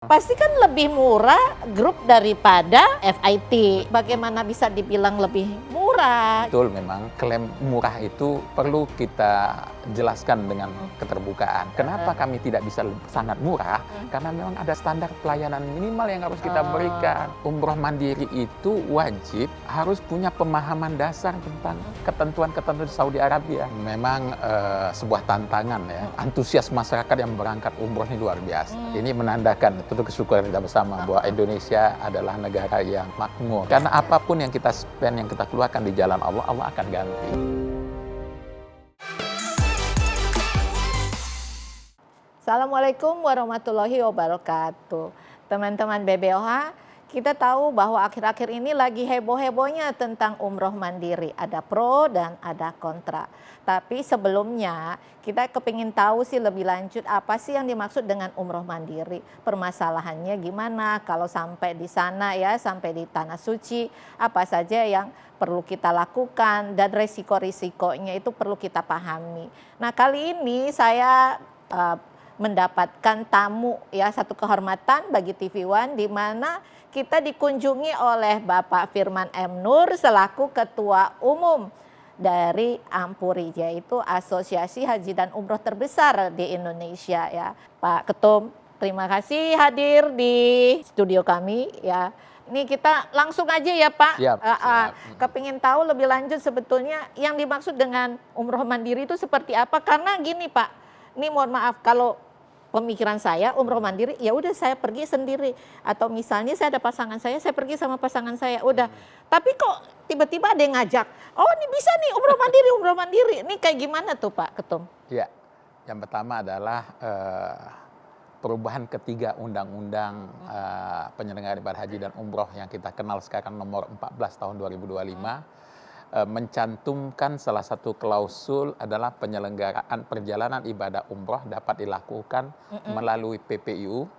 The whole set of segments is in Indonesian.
Pasti kan lebih murah grup daripada FIT. Bagaimana bisa dibilang lebih murah? Betul, memang klaim murah itu perlu kita jelaskan dengan keterbukaan. Kenapa kami tidak bisa sangat murah? Karena memang ada standar pelayanan minimal yang harus kita berikan. Umroh mandiri itu wajib harus punya pemahaman dasar tentang ketentuan-ketentuan Saudi Arabia. Memang sebuah tantangan ya. Antusias masyarakat yang berangkat umroh ini luar biasa. Ini menandakan tentu kesyukuran kita bersama bahwa Indonesia adalah negara yang makmur. Karena apapun yang kita spend, yang kita keluarkan di jalan Allah, Allah akan ganti. Assalamualaikum warahmatullahi wabarakatuh. Teman-teman BBOH, kita tahu bahwa akhir-akhir ini lagi heboh-hebohnya tentang umroh mandiri. Ada pro dan ada kontra. Tapi sebelumnya kita kepingin tahu sih lebih lanjut apa sih yang dimaksud dengan umroh mandiri. Permasalahannya gimana kalau sampai di sana ya, sampai di Tanah Suci. Apa saja yang perlu kita lakukan dan resiko-risikonya itu perlu kita pahami. Nah kali ini saya mendapatkan tamu ya, satu kehormatan bagi TV One di mana kita dikunjungi oleh Bapak Firman M. Nur selaku Ketua Umum dari Ampuri, yaitu Asosiasi Haji dan Umroh terbesar di Indonesia ya. Pak Ketum, terima kasih hadir di studio kami ya. Ini kita langsung aja ya Pak. Siap. Kepingin tahu lebih lanjut sebetulnya yang dimaksud dengan umroh mandiri itu seperti apa? Karena gini Pak, ini mohon maaf kalau pemikiran saya umroh mandiri ya udah saya pergi sendiri, atau misalnya saya ada pasangan saya pergi sama pasangan saya udah. Tapi kok tiba-tiba ada yang ngajak, oh ini bisa nih umroh mandiri. Ini kayak gimana tuh Pak Ketum? Ya, yang pertama adalah perubahan ketiga undang-undang penyelenggaraan ibadah haji dan umroh yang kita kenal sekarang nomor 14 tahun 2025. Mencantumkan salah satu klausul adalah penyelenggaraan perjalanan ibadah umroh dapat dilakukan melalui PPIU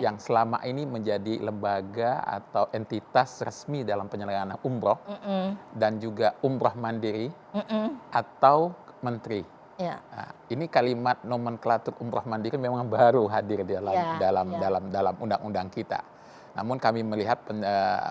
yang selama ini menjadi lembaga atau entitas resmi dalam penyelenggaraan umroh dan juga umroh mandiri atau menteri. Ya. Nah, ini kalimat nomenklatur umroh mandiri memang baru hadir dalam undang-undang kita. Namun kami melihat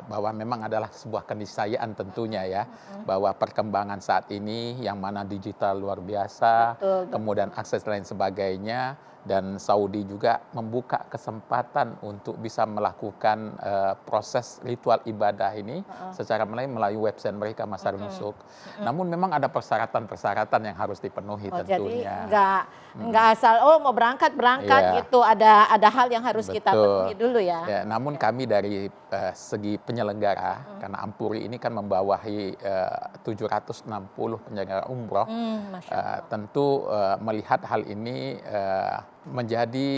bahwa memang adalah sebuah keniscayaan tentunya ya, bahwa perkembangan saat ini yang mana digital luar biasa, kemudian akses lain sebagainya, dan Saudi juga membuka kesempatan untuk bisa melakukan proses ritual ibadah ini secara melalui website mereka Masar Nusuk. Namun memang ada persyaratan-persyaratan yang harus dipenuhi tentunya. Jadi nggak asal mau berangkat gitu, ada hal yang harus kita penuhi dulu ya. Namun kami dari segi penyelenggara, karena Ampuri ini kan membawahi 760 penyelenggara umroh, tentu melihat hal ini menjadi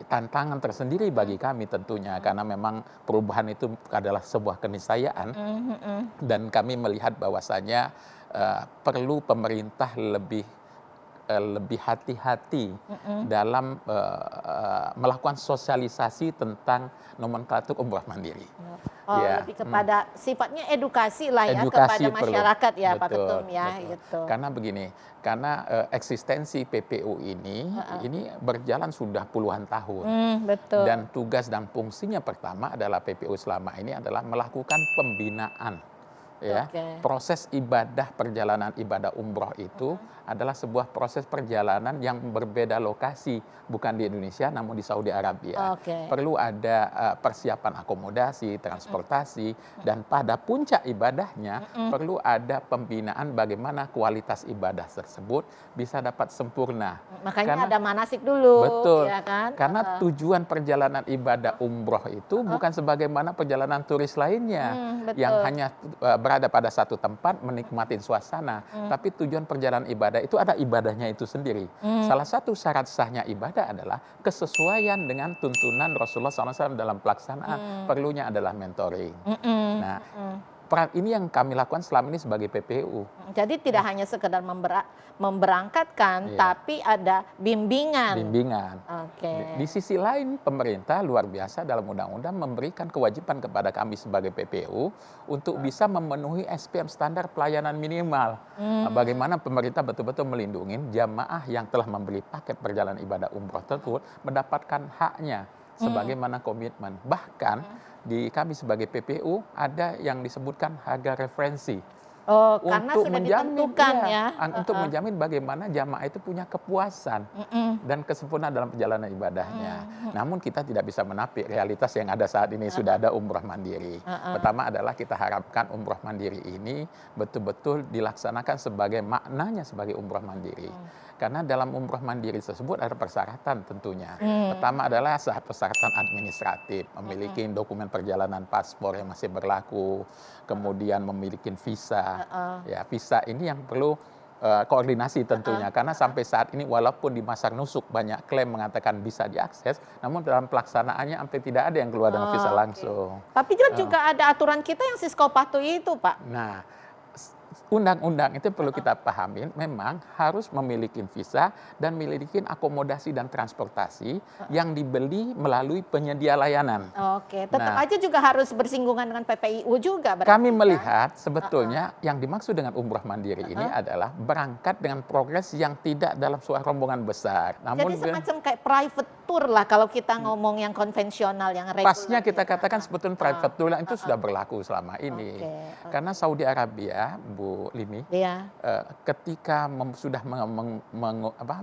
tantangan tersendiri bagi kami tentunya, karena memang perubahan itu adalah sebuah keniscayaan dan kami melihat bahwasanya perlu pemerintah lebih hati-hati dalam melakukan sosialisasi tentang nomenklatur umroh mandiri. Lebih kepada sifatnya edukasi lah ya, kepada masyarakat ya Pak Ketum ya. Gitu. Karena begini, karena eksistensi PPU ini berjalan sudah puluhan tahun. Betul. Dan tugas dan fungsinya pertama adalah PPU selama ini adalah melakukan pembinaan. Ya, proses ibadah perjalanan ibadah umroh itu adalah sebuah proses perjalanan yang berbeda lokasi, bukan di Indonesia namun di Saudi Arabia. Perlu ada persiapan akomodasi, transportasi, dan pada puncak ibadahnya perlu ada pembinaan bagaimana kualitas ibadah tersebut bisa dapat sempurna. Makanya ada manasik dulu. Betul. Ya kan? Karena tujuan perjalanan ibadah umroh itu bukan sebagaimana perjalanan turis lainnya yang hanya berada pada satu tempat menikmati suasana, tapi tujuan perjalanan ibadah itu ada ibadahnya itu sendiri. Salah satu syarat sahnya ibadah adalah kesesuaian dengan tuntunan Rasulullah SAW dalam pelaksanaan. Perlunya adalah mentoring. Nah, peran ini yang kami lakukan selama ini sebagai PPU. Jadi tidak hanya sekedar memberangkatkan, tapi ada bimbingan. Di sisi lain pemerintah luar biasa dalam undang-undang memberikan kewajiban kepada kami sebagai PPU untuk bisa memenuhi SPM standar pelayanan minimal. Bagaimana pemerintah betul-betul melindungi jamaah yang telah membeli paket perjalanan ibadah umroh tersebut mendapatkan haknya sebagaimana komitmen. Bahkan di kami sebagai PPU ada yang disebutkan harga referensi. Oh, karena Untuk sudah menjamin, ditentukan iya, ya. untuk menjamin bagaimana jamaah itu punya kepuasan dan kesempurnaan dalam perjalanan ibadahnya. Namun kita tidak bisa menampik realitas yang ada saat ini, sudah ada umroh mandiri. Pertama adalah kita harapkan umroh mandiri ini betul-betul dilaksanakan sebagai maknanya sebagai umroh mandiri. Karena dalam umroh mandiri tersebut ada persyaratan tentunya. Pertama adalah persyaratan administratif, memiliki dokumen perjalanan paspor yang masih berlaku, kemudian memiliki visa. Ya, visa ini yang perlu koordinasi tentunya, karena sampai saat ini walaupun di Masar Nusuk banyak klaim mengatakan bisa diakses, namun dalam pelaksanaannya sampai tidak ada yang keluar dengan visa langsung. Tapi juga ada aturan kita yang Siskopatu itu, Pak. Nah, undang-undang itu perlu kita pahami, memang harus memiliki visa dan memiliki akomodasi dan transportasi yang dibeli melalui penyedia layanan. Oke, tetap aja juga harus bersinggungan dengan PPIU juga berarti. Kami melihat sebetulnya yang dimaksud dengan umroh mandiri ini adalah berangkat dengan progres yang tidak dalam sebuah rombongan besar. Namun jadi semacam kayak private tour lah kalau kita ngomong yang konvensional, yang reguler. pasnya kita katakan sebetulnya private tour itu sudah berlaku selama ini. Karena Saudi Arabia, Bu Lini, ketika sudah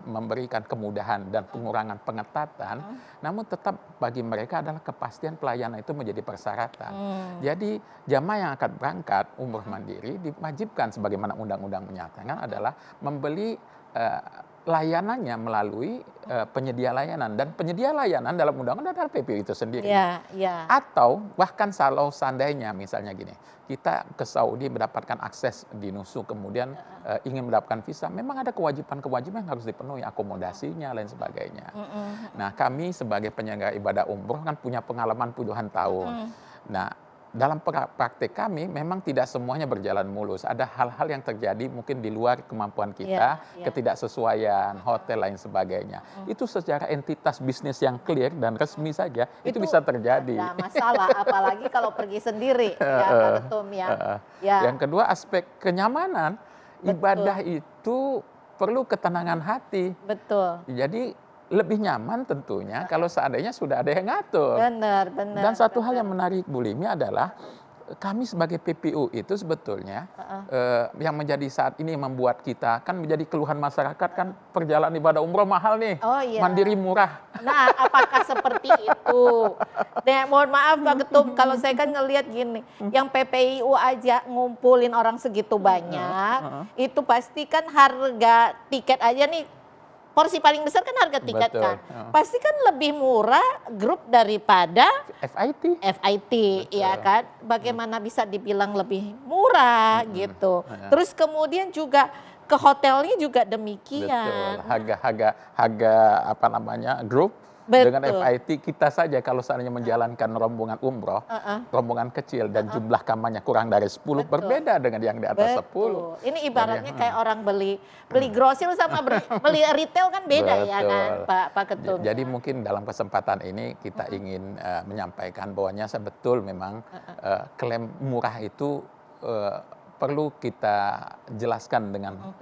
memberikan kemudahan dan pengurangan pengetatan, namun tetap bagi mereka adalah kepastian pelayanan itu menjadi persyaratan. Jadi jamaah yang akan berangkat umroh mandiri diwajibkan sebagaimana undang-undang menyatakan adalah membeli layanannya melalui penyedia layanan, dan penyedia layanan dalam undang-undang adalah PPU itu sendiri. Atau bahkan kalau seandainya misalnya gini, kita ke Saudi mendapatkan akses di Nusuk, kemudian ingin mendapatkan visa, memang ada kewajiban-kewajiban yang harus dipenuhi, akomodasinya lain sebagainya. Nah, kami sebagai penyelenggara ibadah umroh kan punya pengalaman puluhan tahun. Nah, dalam praktek kami memang tidak semuanya berjalan mulus. Ada hal-hal yang terjadi mungkin di luar kemampuan kita, ketidaksesuaian, hotel lain sebagainya. Itu secara entitas bisnis yang clear dan resmi saja itu bisa terjadi. Ada masalah, apalagi kalau pergi sendiri, ya Pak Ketum ya. Yang kedua aspek kenyamanan, ibadah itu perlu ketenangan hati. Betul. Jadi lebih nyaman tentunya kalau seandainya sudah ada yang ngatur. Benar. Dan satu hal yang menarik Bu Limi adalah kami sebagai PPU itu sebetulnya yang menjadi saat ini membuat kita kan menjadi keluhan masyarakat kan perjalanan ibadah umroh mahal nih, mandiri murah. Nah, apakah seperti itu? Nah, mohon maaf Pak Ketum, kalau saya kan ngelihat gini, yang PPIU aja ngumpulin orang segitu banyak, itu pasti kan harga tiket aja nih, porsi paling besar kan harga tiket kan. Pasti kan lebih murah grup daripada FIT, ya kan. Bagaimana bisa dibilang lebih murah gitu. Terus kemudian juga ke hotelnya juga demikian. Betul. Harga apa namanya grup. Dengan FIT kita saja kalau seandainya menjalankan rombongan umroh, rombongan kecil dan jumlah kamarnya kurang dari 10, berbeda dengan yang di atas 10. Ini ibaratnya kayak orang beli grosir sama beli retail kan beda ya kan Pak Ketum. Jadi mungkin dalam kesempatan ini kita ingin menyampaikan bahwanya sebetul memang klaim murah itu perlu kita jelaskan dengan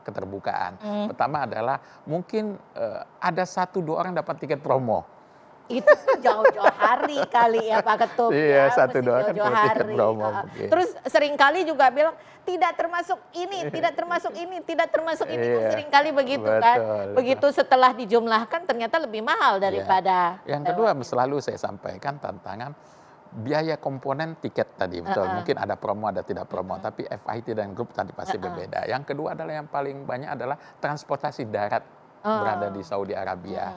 keterbukaan. Pertama adalah mungkin ada 1-2 orang dapat tiket promo. Itu jauh-jauh hari kali ya Pak Ketum. Iya, 1-2 kan jauh-jauh tiket hari. promo. Terus seringkali juga bilang tidak termasuk ini, tidak termasuk ini, tidak termasuk ini. Seringkali begitu kan. Begitu setelah dijumlahkan ternyata lebih mahal daripada. Yang kedua selalu saya sampaikan tantangan biaya komponen tiket tadi, betul. Mungkin ada promo, ada tidak promo, tapi FIT dan grup tadi pasti berbeda. Yang kedua adalah yang paling banyak adalah transportasi darat berada di Saudi Arabia.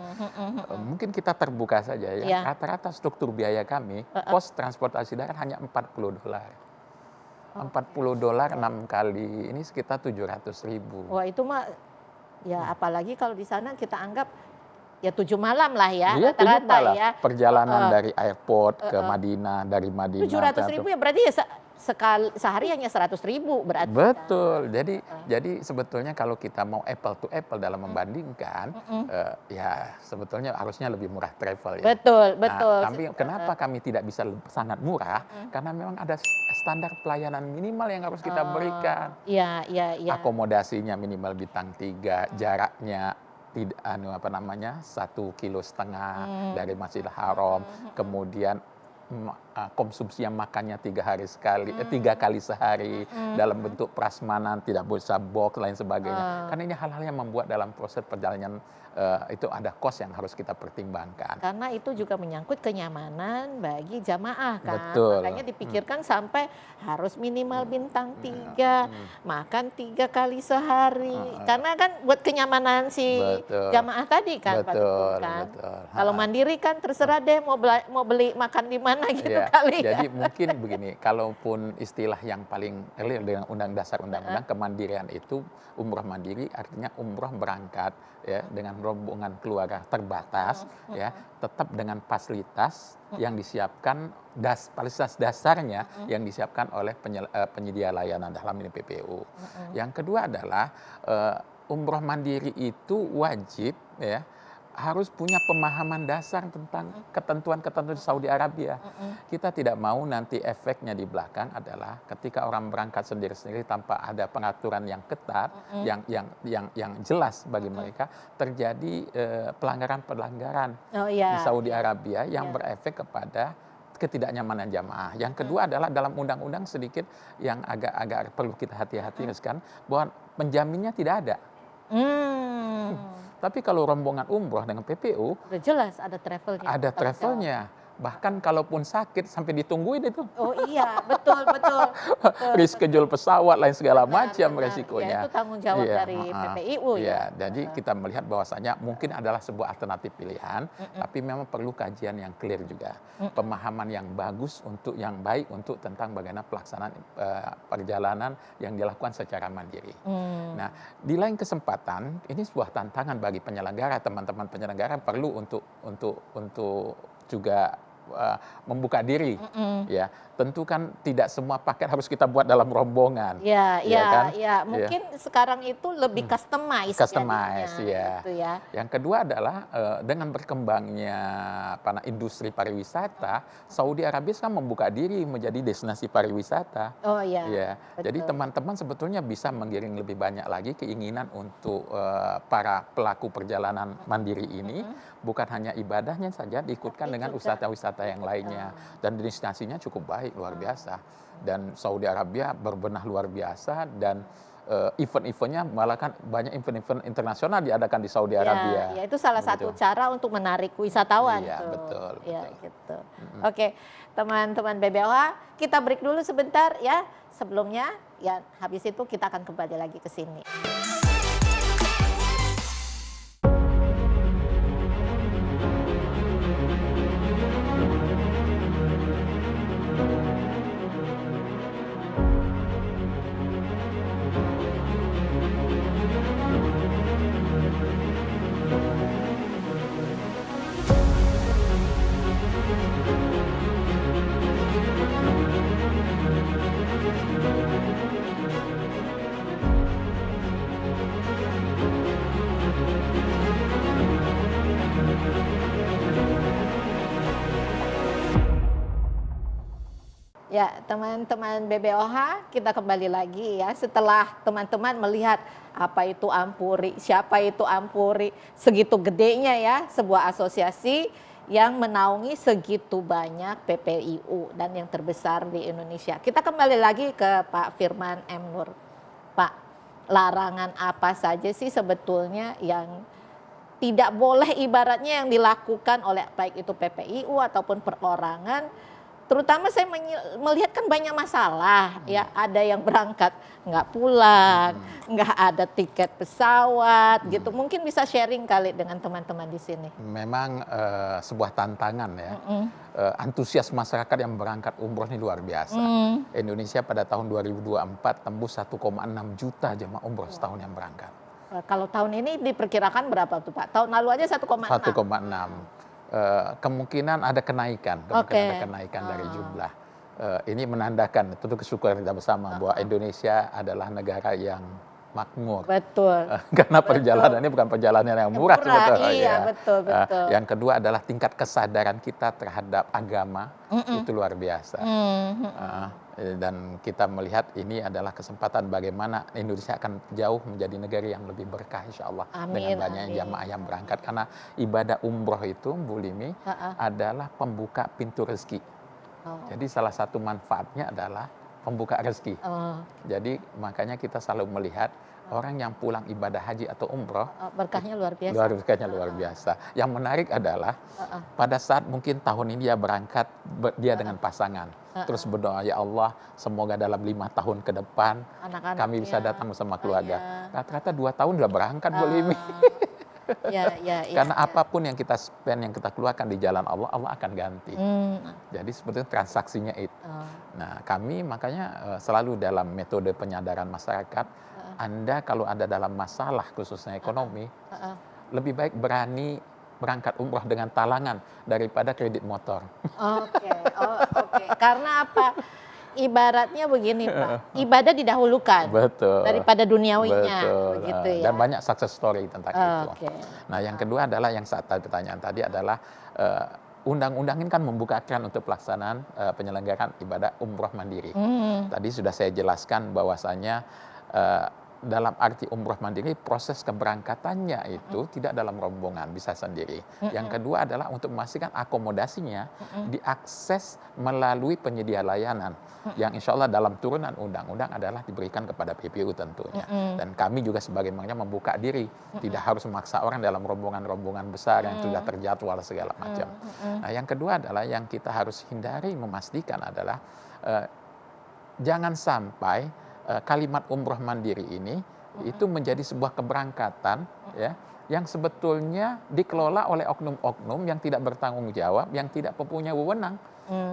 Mungkin kita terbuka saja ya, rata-rata struktur biaya kami, pos transportasi darat hanya $40. $40 6 kali, ini sekitar 700.000. Wah itu mah, ya apalagi kalau di sana kita anggap ya 7 malam lah ya, Iya, 7 rata-rata malam. ya. Perjalanan dari airport ke Madinah, dari Madinah. 700.000 ya berarti ya sehari hanya 100.000 berarti. Betul. Jadi sebetulnya kalau kita mau apple to apple dalam membandingkan, ya sebetulnya harusnya lebih murah travel ya. Betul. Tapi kenapa kami tidak bisa sangat murah? Karena memang ada standar pelayanan minimal yang harus kita berikan. Iya. Akomodasinya minimal bintang 3, jaraknya tidak 1,5 kilo dari Masjidil Haram, kemudian konsumsi yang makannya 3 kali sehari dalam bentuk prasmanan, tidak bisa box lain sebagainya. Karena ini hal-hal yang membuat dalam proses perjalanan itu ada kos yang harus kita pertimbangkan. Karena itu juga menyangkut kenyamanan bagi jamaah kan. Betul. Makanya dipikirkan sampai harus minimal bintang 3, makan 3 kali sehari. Karena kan buat kenyamanan si jamaah tadi kan, Pak Dukun kan. Kalau mandiri kan terserah deh mau beli makan di mana gitu kali ya. Jadi mungkin begini, kalaupun istilah yang paling clear dengan undang-undang kemandirian itu, umroh mandiri artinya umroh berangkat ya dengan rombongan keluarga terbatas ya, tetap dengan fasilitas yang disiapkan, fasilitas dasarnya yang disiapkan oleh penyedia layanan, dalam ini PPU. Yang kedua adalah umroh mandiri itu wajib ya harus punya pemahaman dasar tentang ketentuan-ketentuan Saudi Arabia. Kita tidak mau nanti efeknya di belakang adalah ketika orang berangkat sendiri-sendiri tanpa ada pengaturan yang ketat, yang jelas bagi mereka, terjadi pelanggaran-pelanggaran di Saudi Arabia yang berefek kepada ketidaknyamanan jamaah. Yang kedua adalah dalam undang-undang sedikit yang agak perlu kita hati-hati kan, bahwa penjaminnya tidak ada. Tapi kalau rombongan umroh dengan PPU, udah jelas ada travelnya. Ada travelnya. Bahkan kalaupun sakit sampai ditungguin itu. Oh iya, betul. Reschedule pesawat lain segala macam resikonya. Ya, itu tanggung jawab dari PPIU ya. Jadi kita melihat bahwasanya mungkin adalah sebuah alternatif pilihan, tapi memang perlu kajian yang clear juga. Pemahaman yang bagus yang baik untuk tentang bagaimana pelaksanaan perjalanan yang dilakukan secara mandiri. Nah, di lain kesempatan ini sebuah tantangan bagi penyelenggara, teman-teman penyelenggara perlu untuk juga membuka diri, ya. Tentu kan tidak semua paket harus kita buat dalam rombongan. Mungkin sekarang itu lebih customize ya. Gitu ya. Yang kedua adalah dengan berkembangnya industri pariwisata, Saudi Arabia sekarang membuka diri menjadi destinasi pariwisata. Oh iya. Ya. Jadi teman-teman sebetulnya bisa menggiring lebih banyak lagi keinginan untuk para pelaku perjalanan mandiri ini, bukan hanya ibadahnya saja diikutkan dengan wisata-wisata yang lainnya, dan destinasinya cukup baik, luar biasa. Dan Saudi Arabia berbenah luar biasa, dan event-eventnya malah kan banyak event-event internasional diadakan di Saudi Arabia. Ya, itu salah satu cara untuk menarik wisatawan. Iya, betul. Gitu. Oke, teman-teman BBOH, kita break dulu sebentar ya. Sebelumnya, ya habis itu kita akan kembali lagi ke sini. Ya, teman-teman BBOH, kita kembali lagi ya setelah teman-teman melihat apa itu Ampuri, siapa itu Ampuri, segitu gedenya ya sebuah asosiasi yang menaungi segitu banyak PPIU dan yang terbesar di Indonesia. Kita kembali lagi ke Pak Firman M. Nur. Pak, larangan apa saja sih sebetulnya yang tidak boleh ibaratnya yang dilakukan oleh baik itu PPIU ataupun perorangan? Terutama saya melihat kan banyak masalah ya, ada yang berangkat nggak pulang, nggak ada tiket pesawat gitu. Mungkin bisa sharing kali dengan teman-teman di sini. Memang sebuah tantangan ya. Antusias masyarakat yang berangkat umroh ini luar biasa. Indonesia pada tahun 2024 tembus 1,6 juta jemaah umroh setahun yang berangkat. Kalau tahun ini diperkirakan berapa tuh Pak? Tahun lalu aja 1,6. Kemungkinan ada kenaikan, dari jumlah. Ini menandakan tentu kesyukuran kita bersama bahwa Indonesia adalah negara yang makmur. Betul. Karena Betul. perjalanannya bukan perjalanan yang murah sebetulnya. Iya, Ya. betul, betul. Yang kedua adalah tingkat kesadaran kita terhadap agama itu luar biasa. Dan kita melihat ini adalah kesempatan bagaimana Indonesia akan jauh menjadi negara yang lebih berkah insya Allah. Dengan banyaknya jamaah yang berangkat. Karena ibadah umroh itu, Bu Limi, adalah pembuka pintu rezeki. Jadi salah satu manfaatnya adalah pembuka rezeki. Jadi makanya kita selalu melihat orang yang pulang ibadah haji atau umroh, berkahnya luar biasa. Berkahnya luar biasa. Yang menarik adalah pada saat mungkin tahun ini dia berangkat, dia dengan pasangan. Terus berdoa, ya Allah, semoga dalam 5 tahun ke depan kami bisa datang bersama keluarga. Rata-rata 2 tahun udah berangkat, Bu Limi. Karena apapun yang kita spend, yang kita keluarkan di jalan Allah, Allah akan ganti. Jadi sebetulnya transaksinya itu. Nah, kami makanya selalu dalam metode penyadaran masyarakat, Anda kalau ada dalam masalah khususnya ekonomi, lebih baik berani berangkat umroh dengan talangan daripada kredit motor. Oke. Karena apa? Ibaratnya begini, Pak, ibadah didahulukan daripada duniawinya. Begitu ya. Dan banyak success story tentang itu. Nah, yang kedua adalah yang saat pertanyaan tadi adalah undang-undang ini kan membuka keran untuk pelaksanaan penyelenggaraan ibadah umroh mandiri. Tadi sudah saya jelaskan bahwasanya dalam arti umroh mandiri, proses keberangkatannya itu tidak dalam rombongan, bisa sendiri. Yang kedua adalah untuk memastikan akomodasinya diakses melalui penyedia layanan, yang insya Allah dalam turunan undang-undang adalah diberikan kepada PPU tentunya. Dan kami juga sebagaimana membuka diri, tidak harus memaksa orang dalam rombongan-rombongan besar yang sudah terjadwal segala macam. Nah, yang kedua adalah yang kita harus hindari memastikan adalah jangan sampai kalimat umroh mandiri ini itu menjadi sebuah keberangkatan ya yang sebetulnya dikelola oleh oknum-oknum yang tidak bertanggung jawab, yang tidak mempunyai wewenang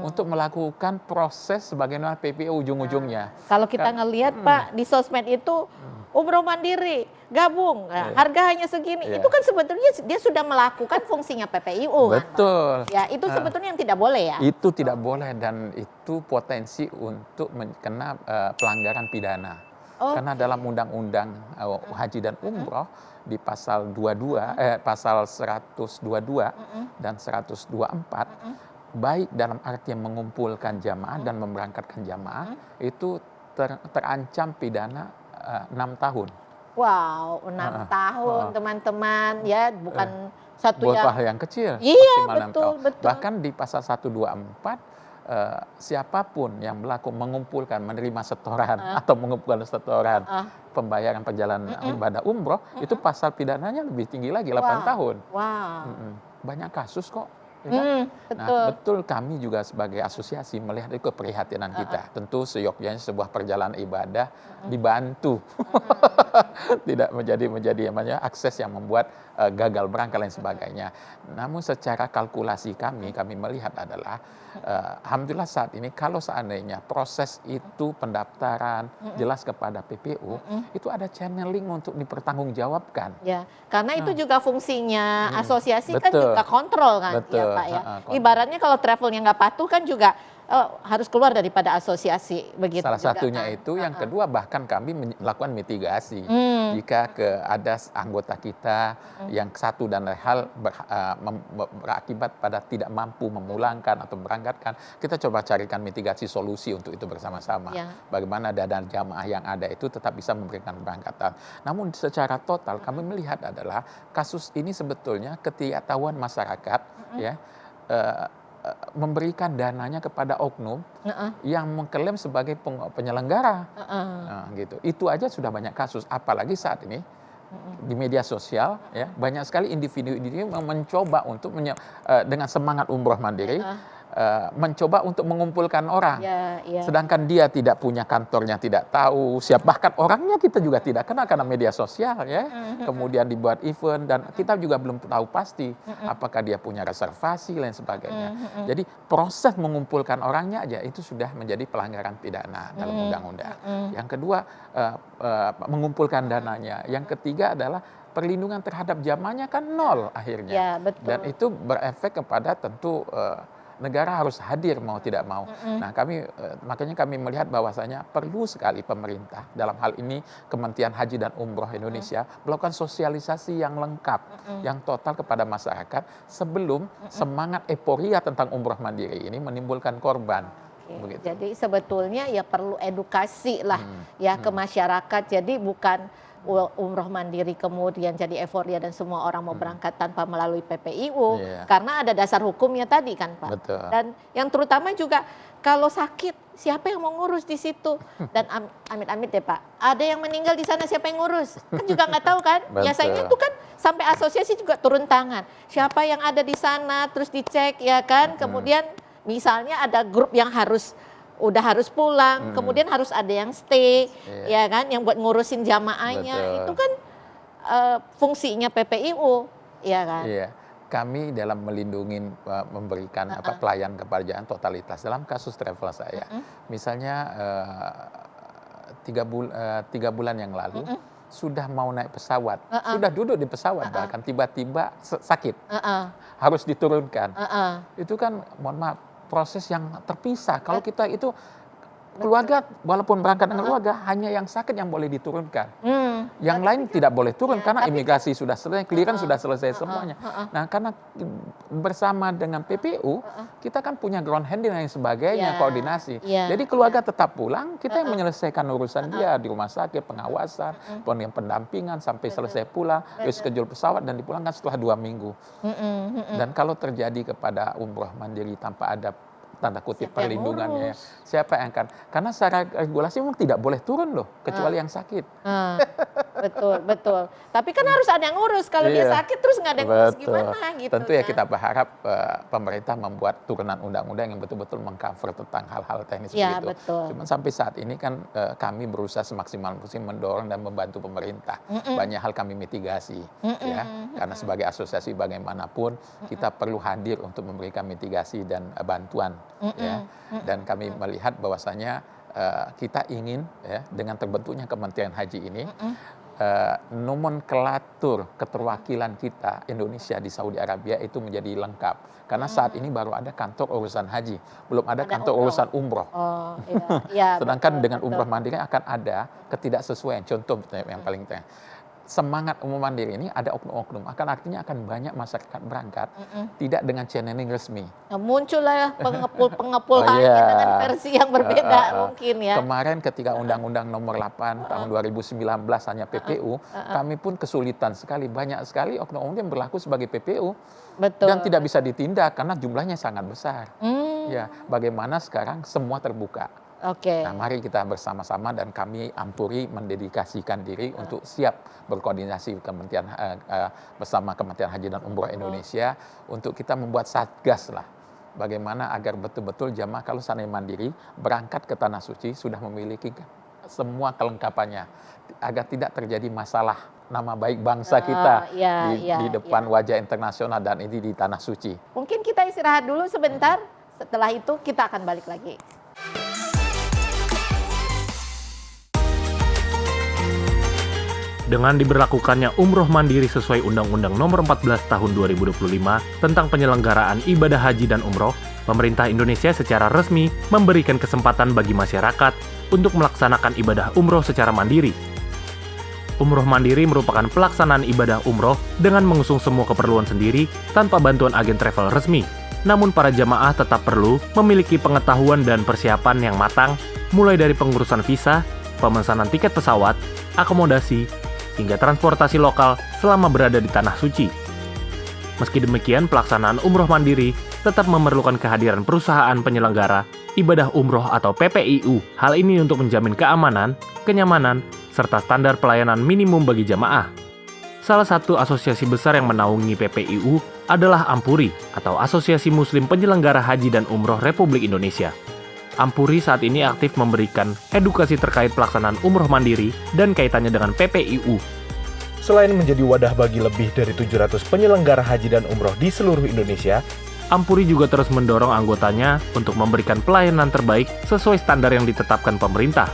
untuk melakukan proses sebagaimana PPU ujung-ujungnya. Kalau kita ngelihat Pak di sosmed itu umroh mandiri gabung, harga hanya segini, itu kan sebetulnya dia sudah melakukan fungsinya PPIU. Betul. Kan, ya itu sebetulnya yang tidak boleh ya. Itu tidak boleh dan itu potensi untuk kena pelanggaran pidana. Karena dalam undang-undang haji dan umroh di pasal 22 pasal 122 dan 124 baik dalam arti mengumpulkan jamaah dan memberangkatkan jamaah itu terancam pidana 6 tahun. Wow, 6 tahun teman-teman ya, bukan satu yang kecil. Iya, betul. Bahkan di pasal 124 siapapun yang mengumpulkan, menerima setoran atau mengumpulkan setoran pembayaran perjalanan ibadah umroh, itu pasal pidananya lebih tinggi lagi, 8 tahun. Banyak kasus kok. Ya. Nah, betul kami juga sebagai asosiasi melihat itu keprihatinan kita. Tentu seyogyanya sebuah perjalanan ibadah dibantu. Tidak menjadi akses yang membuat gagal berangkat dan sebagainya. Namun secara kalkulasi kami melihat adalah alhamdulillah saat ini kalau seandainya proses itu pendaftaran jelas kepada PPU, itu ada channeling untuk dipertanggungjawabkan. Ya, karena itu juga fungsinya asosiasi kan juga kontrol kan, ya Pak ya. Ibaratnya kalau travelnya nggak patuh kan juga harus keluar daripada asosiasi begitu. Salah juga, satunya kan? itu, yang kedua bahkan kami melakukan mitigasi. Jika ada anggota kita yang satu dan lain hal berakibat pada tidak mampu memulangkan atau berangkatkan, kita coba carikan mitigasi solusi untuk itu bersama-sama. Bagaimana dana jamaah yang ada itu tetap bisa memberikan keberangkatan. Namun secara total kami melihat adalah kasus ini sebetulnya ketidaktahuan masyarakat ya. Memberikan dananya kepada oknum yang mengklaim sebagai penyelenggara, gitu. Itu aja sudah banyak kasus. Apalagi saat ini di media sosial, ya banyak sekali individu-individu yang mencoba untuk dengan semangat umroh mandiri, mencoba untuk mengumpulkan orang, sedangkan dia tidak punya kantornya, tidak tahu bahkan orangnya kita juga tidak kenal karena media sosial, ya. Kemudian dibuat event dan kita juga belum tahu pasti apakah dia punya reservasi dan sebagainya. Jadi proses mengumpulkan orangnya aja itu sudah menjadi pelanggaran pidana dalam undang-undang. Yang kedua mengumpulkan dananya. Yang ketiga adalah perlindungan terhadap jamaahnya kan nol akhirnya. Ya, betul. Dan itu berefek kepada tentu negara harus hadir mau tidak mau. Nah, makanya kami melihat bahwasanya perlu sekali pemerintah, dalam hal ini Kementerian Haji dan Umroh Indonesia, melakukan sosialisasi yang lengkap, yang total kepada masyarakat sebelum semangat euforia tentang umroh mandiri ini menimbulkan korban. Begitu. Jadi sebetulnya ya perlu edukasi lah ya ke masyarakat. Jadi bukan umroh mandiri kemudian jadi euforia dan semua orang mau berangkat tanpa melalui PPIU, karena ada dasar hukumnya tadi kan Pak. Betul. Dan yang terutama juga kalau sakit siapa yang mau ngurus di situ, dan amit-amit deh Pak, ada yang meninggal di sana siapa yang ngurus kan juga nggak tahu kan. Biasanya itu kan sampai asosiasi juga turun tangan, siapa yang ada di sana terus dicek ya kan. Kemudian misalnya ada grup yang udah harus pulang, kemudian harus ada yang stay, ya kan, yang buat ngurusin jamaahnya. Betul. Itu kan fungsinya PPIU, ya kan. Iya. Kami dalam melindungi, memberikan pelayanan kepada totalitas. Dalam kasus travel saya, misalnya 3 bulan yang lalu sudah mau naik pesawat, sudah duduk di pesawat bahkan tiba-tiba sakit, harus diturunkan. Itu kan, mohon maaf, proses yang terpisah. Kalau kita itu keluarga, walaupun berangkat dengan keluarga, hanya yang sakit yang boleh diturunkan. Yang lain tidak boleh turun karena imigrasi sudah selesai, clearance sudah selesai semuanya. Nah, karena bersama dengan PPU, kita kan punya ground handling dan sebagainya, koordinasi. Jadi keluarga tetap pulang, kita yang menyelesaikan urusan dia di rumah sakit, pengawasan, pendampingan sampai selesai pulang, reschedule pesawat dan dipulangkan setelah 2 minggu. Dan kalau terjadi kepada umroh mandiri tanpa ada tanda kutip perlindungannya, siapa yang akan? Karena secara regulasi memang tidak boleh turun loh, kecuali yang sakit. Betul. Tapi kan harus ada yang ngurus. Kalau dia sakit terus nggak ada yang ngurus, gimana gitu. Tentu ya kita berharap pemerintah membuat turunan undang-undang yang betul-betul mengcover tentang hal-hal teknis begitu. Cuman sampai saat ini kan kami berusaha semaksimal mungkin mendorong dan membantu pemerintah. Banyak hal kami mitigasi, ya. Karena sebagai asosiasi bagaimanapun kita perlu hadir untuk memberikan mitigasi dan bantuan. Ya, dan kami melihat bahwasanya kita ingin, ya, dengan terbentuknya Kementerian Haji ini, nomenklatur keterwakilan kita Indonesia di Saudi Arabia itu menjadi lengkap. Karena saat ini baru ada kantor urusan haji, belum ada kantor urusan umroh. Sedangkan dengan umroh mandiri akan ada ketidaksesuaian. Contoh yang paling penting, semangat umroh mandiri ini ada oknum-oknum, artinya akan banyak masyarakat berangkat tidak dengan channeling resmi. Muncullah pengepul hanya dengan versi yang berbeda mungkin ya. Kemarin ketika Undang-Undang Nomor 8 tahun 2019 hanya PPU, kami pun kesulitan sekali, banyak sekali oknum-oknum yang berlaku sebagai PPU. Dan tidak bisa ditindak karena jumlahnya sangat besar. Ya, bagaimana sekarang semua terbuka. Nah, mari kita bersama-sama dan kami Ampuri mendedikasikan diri untuk siap berkoordinasi bersama Kementerian Haji dan Umroh Indonesia untuk kita membuat satgas lah. Bagaimana agar betul-betul jamaah kalau seandainya mandiri berangkat ke Tanah Suci sudah memiliki semua kelengkapannya agar tidak terjadi masalah nama baik bangsa kita di depan wajah internasional dan ini di Tanah Suci. Mungkin kita istirahat dulu sebentar, setelah itu kita akan balik lagi. Dengan diberlakukannya umroh mandiri sesuai Undang-Undang Nomor 14 Tahun 2025 tentang penyelenggaraan ibadah haji dan umroh, pemerintah Indonesia secara resmi memberikan kesempatan bagi masyarakat untuk melaksanakan ibadah umroh secara mandiri. Umroh mandiri merupakan pelaksanaan ibadah umroh dengan mengusung semua keperluan sendiri tanpa bantuan agen travel resmi. Namun para jamaah tetap perlu memiliki pengetahuan dan persiapan yang matang, mulai dari pengurusan visa, pemesanan tiket pesawat, akomodasi, hingga transportasi lokal selama berada di Tanah Suci. Meski demikian, pelaksanaan umroh mandiri tetap memerlukan kehadiran perusahaan penyelenggara ibadah umroh atau PPIU. Hal ini untuk menjamin keamanan, kenyamanan, serta standar pelayanan minimum bagi jamaah. Salah satu asosiasi besar yang menaungi PPIU adalah Ampuri atau Asosiasi Muslim Penyelenggara Haji dan Umroh Republik Indonesia. Ampuri saat ini aktif memberikan edukasi terkait pelaksanaan umroh mandiri dan kaitannya dengan PPIU. Selain menjadi wadah bagi lebih dari 700 penyelenggara haji dan umroh di seluruh Indonesia, Ampuri juga terus mendorong anggotanya untuk memberikan pelayanan terbaik sesuai standar yang ditetapkan pemerintah.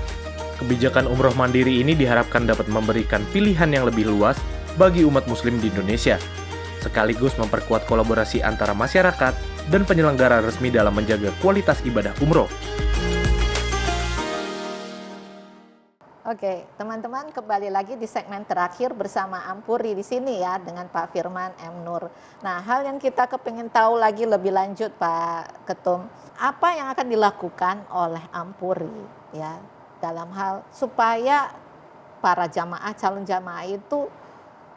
Kebijakan umroh mandiri ini diharapkan dapat memberikan pilihan yang lebih luas bagi umat muslim di Indonesia, sekaligus memperkuat kolaborasi antara masyarakat dan penyelenggara resmi dalam menjaga kualitas ibadah umroh. Oke, teman-teman, kembali lagi di segmen terakhir bersama Ampuri di sini ya dengan Pak Firman M. Nur. Nah, hal yang kita kepingin tahu lagi lebih lanjut Pak Ketum, apa yang akan dilakukan oleh Ampuri ya dalam hal supaya para jamaah, calon jamaah itu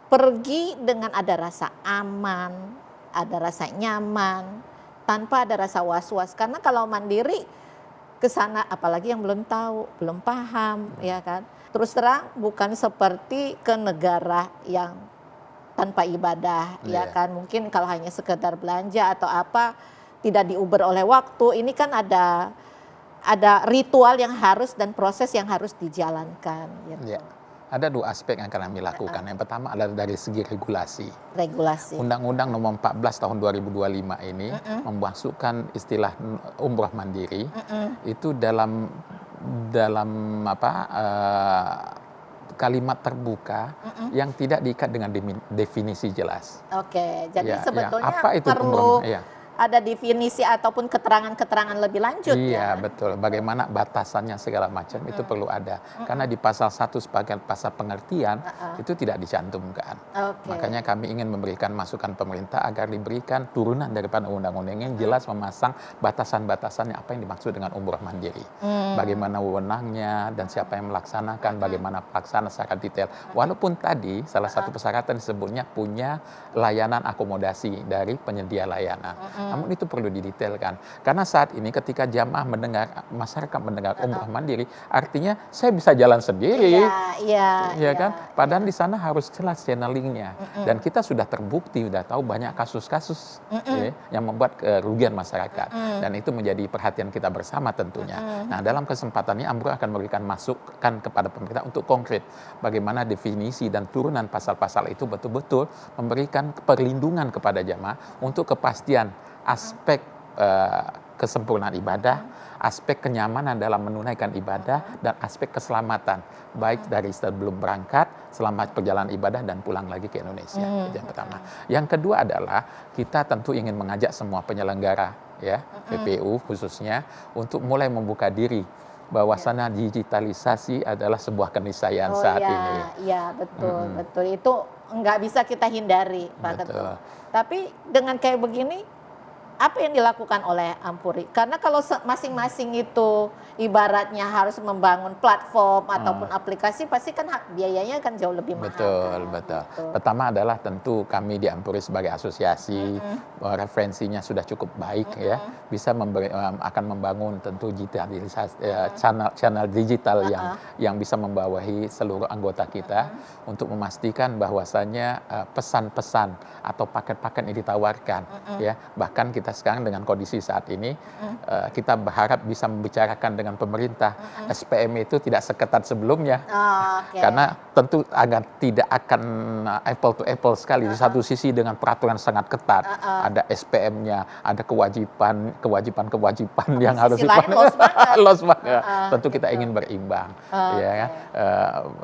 pergi dengan ada rasa aman, ada rasa nyaman, tanpa ada rasa was-was. Karena kalau mandiri ke sana apalagi yang belum tahu, belum paham ya kan. Terus terang bukan seperti ke negara yang tanpa ibadah ya kan. Mungkin kalau hanya sekedar belanja atau apa tidak diuber oleh waktu. Ini kan ada ritual yang harus dan proses yang harus dijalankan gitu. Ya. Ada dua aspek yang akan kami lakukan. Yang pertama adalah dari segi regulasi. Undang-Undang nomor 14 tahun 2025 ini memasukkan istilah umroh mandiri itu dalam kalimat terbuka yang tidak diikat dengan definisi jelas. Oke, jadi sebetulnya apa itu perlu umroh? ada definisi ataupun keterangan-keterangan lebih lanjut ya. Iya, betul. Bagaimana batasannya segala macam itu perlu ada. Karena di pasal 1 sebagai pasal pengertian itu tidak dicantumkan. Makanya kami ingin memberikan masukan pemerintah agar diberikan turunan daripada undang-undang yang jelas memasang batasan-batasannya apa yang dimaksud dengan umroh mandiri. Bagaimana wewenangnya dan siapa yang melaksanakan, bagaimana pelaksanaan secara detail. Walaupun tadi salah satu persyaratan disebutnya punya layanan akomodasi dari penyedia layanan. Namun itu perlu didetailkan. Karena saat ini ketika jamaah mendengar, masyarakat mendengar umroh mandiri, artinya saya bisa jalan sendiri. Iya kan? Padahal di sana harus jelas channelingnya. Dan kita sudah terbukti, sudah tahu banyak kasus-kasus yang membuat kerugian masyarakat. Dan itu menjadi perhatian kita bersama tentunya. Nah, dalam kesempatan ini Ampuri akan memberikan masukan kepada pemerintah untuk konkret bagaimana definisi dan turunan pasal-pasal itu betul-betul memberikan perlindungan kepada jamaah untuk kepastian aspek kesempurnaan ibadah, aspek kenyamanan dalam menunaikan ibadah, dan aspek keselamatan, baik dari sebelum berangkat, selama perjalanan ibadah, dan pulang lagi ke Indonesia. Itu yang pertama. Yang kedua adalah kita tentu ingin mengajak semua penyelenggara, ya, PPU khususnya, untuk mulai membuka diri bahwasannya digitalisasi adalah sebuah keniscayaan saat ini. Iya, betul, betul. Itu nggak bisa kita hindari, Pak Ketum. Tapi dengan kayak begini, apa yang dilakukan oleh Ampuri? Karena kalau masing-masing itu ibaratnya harus membangun platform ataupun aplikasi, pasti kan biayanya kan jauh lebih mahal. Betul, betul. Pertama adalah tentu kami di Ampuri sebagai asosiasi, referensinya sudah cukup baik ya, bisa akan membangun tentu digitalisasi, channel digital yang bisa membawahi seluruh anggota kita untuk memastikan bahwasannya pesan-pesan atau paket-paket yang ditawarkan ya, bahkan kita sekarang dengan kondisi saat ini kita berharap bisa membicarakan dengan pemerintah SPM itu tidak seketat sebelumnya karena tentu agar tidak akan apple to apple sekali. Di satu sisi dengan peraturan sangat ketat, ada SPM-nya, ada kewajiban yang harus los banget. Tentu kita ingin berimbang ya,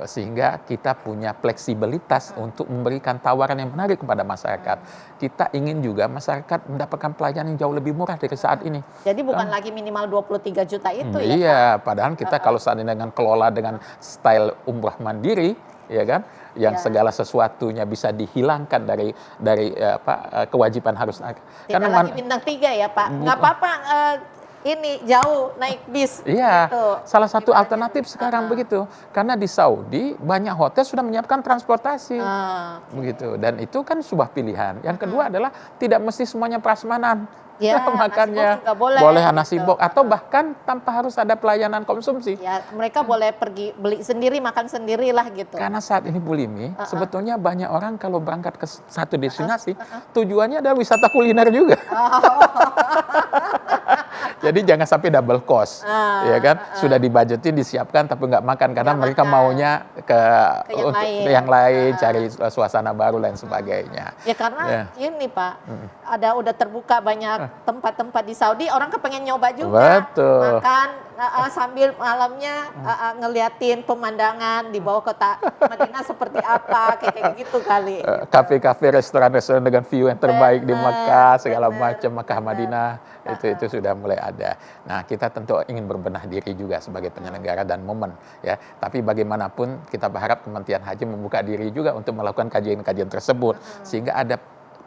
sehingga kita punya fleksibilitas untuk memberikan tawaran yang menarik kepada masyarakat. Kita ingin juga masyarakat mendapatkan pelayanan yang jauh lebih murah dari saat ini. Jadi bukan lagi minimal 23 juta itu ya, iya, Pak? Padahal kita kalau saat ini dengan kelola dengan style umrah mandiri, ya kan, yang segala sesuatunya bisa dihilangkan dari kewajiban harus. Tidak lagi bintang 3 ya, Pak. Nggak apa-apa. Ini jauh naik bis. Iya, gitu. salah satu alternatif sekarang begitu. Karena di Saudi banyak hotel sudah menyiapkan transportasi, begitu. Dan itu kan sebuah pilihan. Yang kedua adalah tidak mesti semuanya prasmanan. Ya, makannya boleh nasi box atau bahkan tanpa harus ada pelayanan konsumsi. Ya, mereka boleh pergi beli sendiri, makan sendirilah gitu. Karena saat ini Bu Limi, sebetulnya banyak orang kalau berangkat ke satu destinasi, tujuannya adalah wisata kuliner juga. Jadi jangan sampai double cost, ya kan? Sudah dibudgetin, disiapkan, tapi nggak makan karena Nggak mereka makan. maunya ke yang untuk lain. yang lain, cari suasana baru dan sebagainya. Ya karena Ya. ini Pak, udah terbuka banyak tempat-tempat di Saudi, orang kepengen nyoba juga. Betul. Makan sambil malamnya ngeliatin pemandangan di bawah kota Madinah seperti apa, kayak gitu kali. Kafe-kafe, restoran-restoran dengan view yang terbaik di Mekah, segala bener, macam, Mekah, bener. Madinah, itu sudah mulai ada. Nah, kita tentu ingin berbenah diri juga sebagai penyelenggara dan momen, ya. Tapi bagaimanapun kita berharap Kementerian Haji membuka diri juga untuk melakukan kajian-kajian tersebut, sehingga ada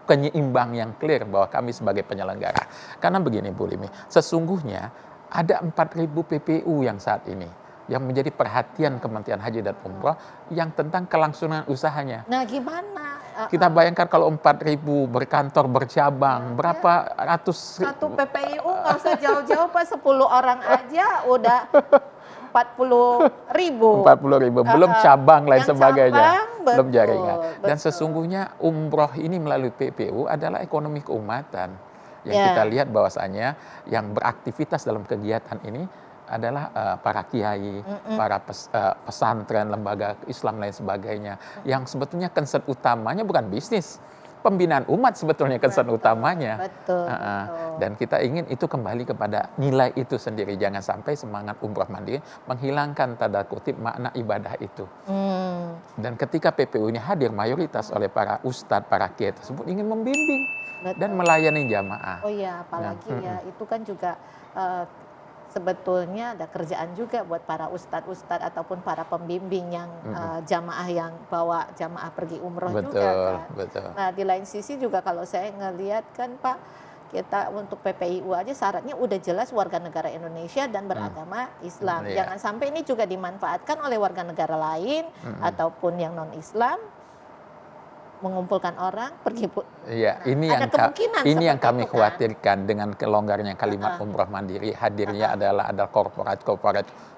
penyeimbang yang clear bahwa kami sebagai penyelenggara. Karena begini Bu Limi, sesungguhnya ada 4.000 PPU yang saat ini yang menjadi perhatian Kementerian Haji dan Umroh yang tentang kelangsungan usahanya. Nah gimana? Kita bayangkan kalau 4.000 berkantor, bercabang, berapa ratus Satu PPIU nggak usah jauh-jauh Pak, 10 orang aja udah 40.000. 40.000, belum cabang lain Yang sebagainya, cabang, belum betul, jaringan. Dan betul. sesungguhnya umroh ini melalui PPU adalah ekonomi keumatan. Yang Ya. kita lihat bahwasanya yang beraktivitas dalam kegiatan ini adalah para kiai, para pesantren, lembaga Islam lain sebagainya. Yang sebetulnya concern utamanya bukan bisnis, pembinaan umat sebetulnya concern utamanya. Betul, betul. Dan kita ingin itu kembali kepada nilai itu sendiri. Jangan sampai semangat umroh mandiri menghilangkan tanda kutip makna ibadah itu. Dan ketika PPU ini hadir mayoritas oleh para ustadz, para kiai tersebut ingin membimbing dan melayani jamaah. Oh iya, apalagi ya itu kan juga sebetulnya ada kerjaan juga buat para ustadz-ustadz ataupun para pembimbing yang jamaah yang bawa jamaah pergi umroh juga kan. Betul. Nah di lain sisi juga kalau saya ngelihat kan Pak, kita untuk PPIU aja syaratnya udah jelas warga negara Indonesia dan beragama Islam. Iya. Jangan sampai ini juga dimanfaatkan oleh warga negara lain ataupun yang non-Islam mengumpulkan orang pergi. Iya, ini ada kemungkinan ini yang seperti kami itu, kan? khawatirkan dengan kelonggarnya kalimat umroh mandiri. Hadirnya adalah korporat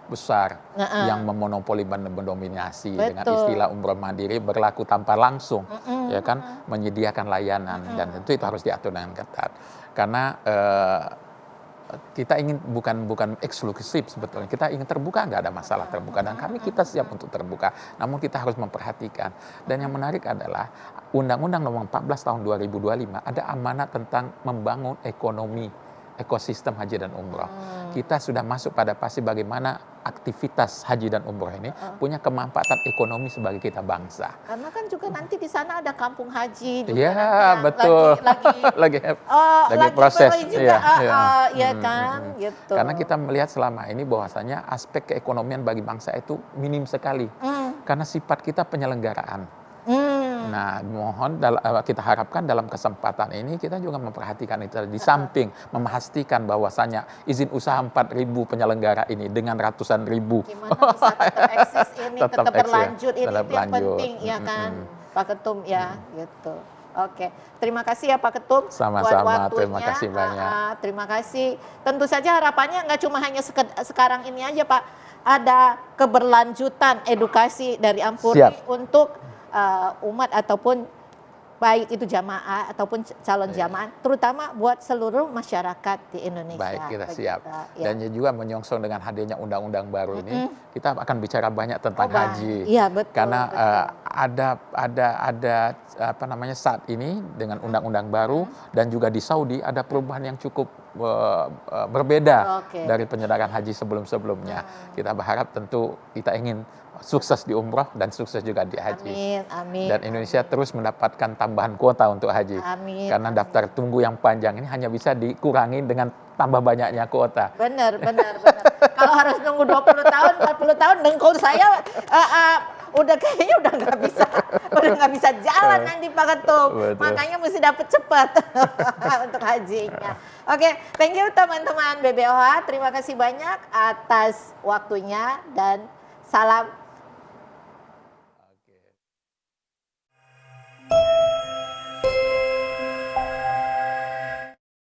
besar yang memonopoli dan mendominasi dengan istilah umroh mandiri berlaku tanpa langsung, ya kan, menyediakan layanan dan tentu itu harus diatur dengan ketat. Karena kita ingin bukan eksklusif sebetulnya, kita ingin terbuka, nggak ada masalah terbuka, dan kita siap untuk terbuka, namun kita harus memperhatikan. Dan yang menarik adalah Undang-Undang Nomor 14 Tahun 2025 ada amanat tentang membangun ekosistem haji dan umroh. Kita sudah masuk pada fase bagaimana aktivitas haji dan umroh ini punya kemanfaatan ekonomi sebagai kita bangsa. Karena kan juga nanti di sana ada kampung haji juga Iya, nanti yang betul. lagi lagi proses. pergi juga, Iya. kan, gitu. Karena kita melihat selama ini bahwasanya aspek keekonomian bagi bangsa itu minim sekali. Karena sifat kita penyelenggaraan. Nah, mohon kita harapkan dalam kesempatan ini kita juga memperhatikan itu di samping memastikan bahwasanya izin usaha 4.000 penyelenggara ini dengan ratusan ribu. Gimana bisa tetap eksis ini, tetap Tetap eksis, berlanjut, ini tetap itu yang lanjut. penting, ya kan, Pak Ketum ya, gitu. Oke, terima kasih ya Pak Ketum. Sama-sama, buat waktunya. terima kasih banyak. Terima kasih. Tentu saja harapannya nggak cuma hanya sekarang ini aja Pak, ada keberlanjutan edukasi dari Ampuri untuk umat ataupun baik itu jamaah ataupun calon jamaah, terutama buat seluruh masyarakat di Indonesia. Baik, kita siap. Ya. Dan juga menyongsong dengan hadirnya undang-undang baru ini, kita akan bicara banyak tentang haji. Iya, betul. Karena betul. ada saat ini dengan undang-undang baru dan juga di Saudi ada perubahan yang cukup berbeda dari penyelenggaraan haji sebelum-sebelumnya. Kita berharap tentu kita ingin sukses di umroh dan sukses juga di haji. Amin. Dan Indonesia terus mendapatkan tambahan kuota untuk haji. Amin. Karena daftar tunggu yang panjang ini hanya bisa dikurangi dengan tambah banyaknya kuota. Benar. Kalau harus nunggu 20 tahun, 40 tahun, dengkul saya udah kayaknya udah nggak bisa jalan nanti Pak Ketum. Betul. Makanya mesti dapat cepat untuk hajinya. Oke, thank you teman-teman BBOH. Terima kasih banyak atas waktunya dan salam